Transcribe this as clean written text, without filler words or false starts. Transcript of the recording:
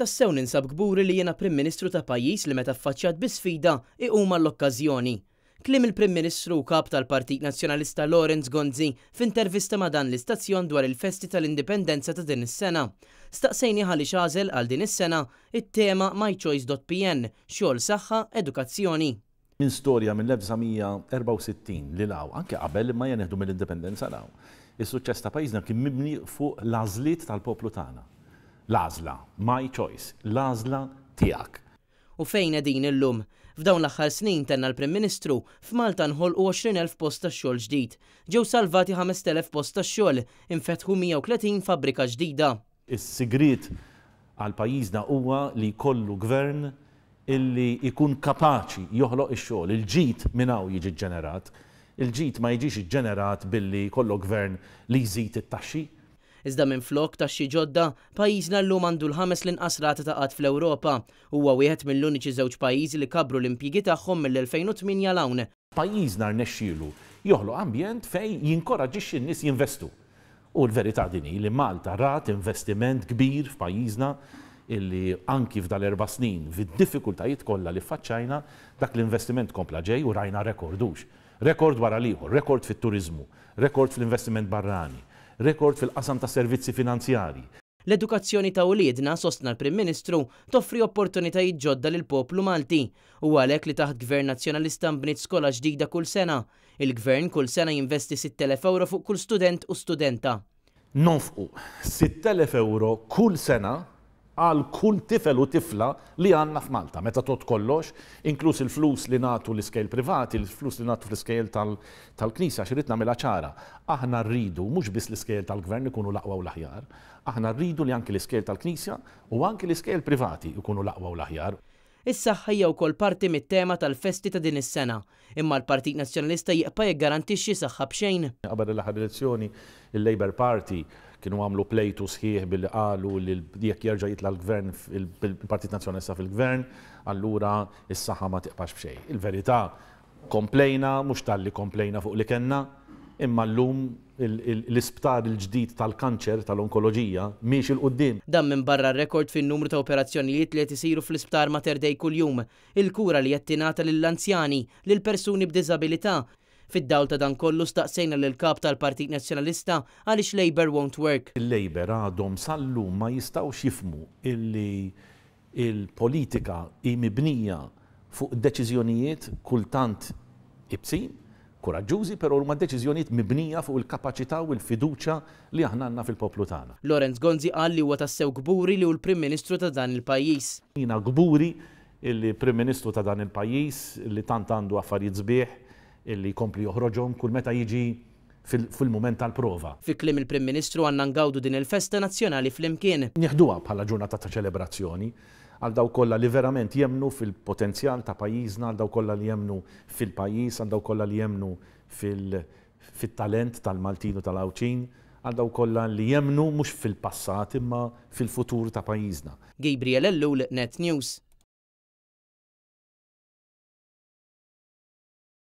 Tassew ninsab gburi li jiena Prim Ministru ta' pajjiż li meta affaċċjat bi sfida iquma l-okkażjoni. Kliem il-Prim Ministru u kap tal-Partit Nazzjonalista Laurence Gonzi f'intervista ma' dan l-istazzjon dwar il-festi tal-indipendenza ta' din is-sena. Staqsejni ħalli x'għażel għal din is-sena it-tema mychoice.pn xogħol saħħa edukazzjoni. Min storja minn 1964 li law, anke qabel ma jeneħdu mill-indipendenza law. Is-suċċess ta' pajjiżna kien mibni fuq l-għażliet tal-poplu tagħna. L-għażla, my choice, l-għażla tiegħek. U fejn din illum? F'dawn l-aħħar snin tenna l-Prim Ministru f'Malta nħolqu 20,000 post tax-xogħol ġdid. Ġew salvati 5,000 post tax-xogħol, infetħu 130 fabbrika ġdida. Is-sigriet għal pajjiżna huwa li jkollu gvern illi jkun kapaċi joħloq ix-xogħol. Il-ġid minn hawn jiġi ġenerat. Il-ġid ma jiġix ġenerat billi jkollu gvern li jżid it-taxxi. Iżda minflok taxxi ġodda, pajjiżna llum għandu l-5 l-inqas rata ta' qatt fl-Ewropa. Huwa wieħed mill-uniċi żewġ pajjiżi li kabru l-impjiegi tagħhom mill-2008 l hawn. Pajjiżna rnexxielu joħloq ambjent fejn jinkoraġġixxi n-nies jinvestu. U l-verità din hi li Malta rat investiment kbir f'pajjiżna illi anki f'dal-4 snin fid-diffikultajiet kollha li faċċajna dak l-investiment kompla ġej u rajna rekordux. Rekord wara l-ieħor, rekord fit-turiżmu, rekord fl-investiment barrani, rekord fil-qasam ta' servizzi finanzjari. L-edukazzjoni ta' uliedna, sostna l-Prim Ministru, toffri opportunitajiet ġodda lil poplu Malti u għalhekk li taħt Gvern Nazzjonalista nbniet skola ġdida kull sena. Il-Gvern kull sena jinvesti 6,000 euro fuq kull student u studenta. Nonfqu 6,000 euro kull sena għal kull tifel u tifla li għandna f'Malta. Meta tot kollox, inkluż il-flus li nagħtu l-iskejl privati, il-flus li nagħtu fl-iskejl tal-Knisja xi rid nagħmilha ċara. Aħna rridu mhux biss l-iskejl tal-Gvern ikunu l-aqwa u l-aħjar, aħna rridu li anke l-iskejl tal-Knisja u anke l-iskejl privati ikunu l-aqwa u l-aħjar. Is-saħħa hija wkoll parti mit-tema tal-festi ta' din is-sena, imma l-Partit Nazzjonalista jibqa' jiggarantixxi saħħa b'xejn. Qabel l-aħħar elezzjoni il-Labour Party kienu għamlu plejtu sħiħ billi qalu li jekk jerġa' jitla l-Gvern il-Partit Nazzjonalista fil-Gvern, allura is-saħħa ma tiqpax b'xejn. Il-verità komplejna, mhux talli komplejna fuq li kellna, imma llum l-isptar il-ġdid tal-kanċer tal-onkoloġija miex il-qudiem. Dan minn barra r-rekord fin-numru ta' operazzjonijiet li qed isiru fl-isptar Mater Dei kuljum, il-kura li qed tingħata lill-anzjani, lil persuni b'diżabilità. Fid-dawl ta' dan kollu staqsejna lill-kap tal-Partit Nazzjonalista għaliex Labour won't work. Il-Labour għadhom sal-lum ma jistgħux jifhmu illi il-politika hi mibnija fuq deċiżjonijiet kultant ibsin, koraġġużi, però huma deċiżjonijiet mibnija fuq il-kapaċità u l-fiduċja li aħna għandna fil-poplu tagħna. Laurence Gonzi qal li huwa tassew gburi li hu l-Prim Ministru ta' dan il-pajjiż. Jiena gburi illi Prim Ministru ta' dan il-pajjiż li tant għandu affarijiet sbieħ illi jkompli joħroġhom kull meta jiġi fil-mument tal-prova. Fi kliem il-Prim Ministru għandna ngawdu din il-festa nazzjonali flimkien. Nieħduha bħala ġurnata ta' ċelebrazzjoni għal daw kollha li verament jemnu fil-potenzjal ta' pajjiżna, għal daw kollha li jemnu fil-pajjiż, għal daw kollha li jemnu fit-talent tal-Maltin u tal-Awċin, għal daw kollha li jemnu mhux fil-passat imma fil-futur ta' pajjiżna. Gabriel Ellul, Net News.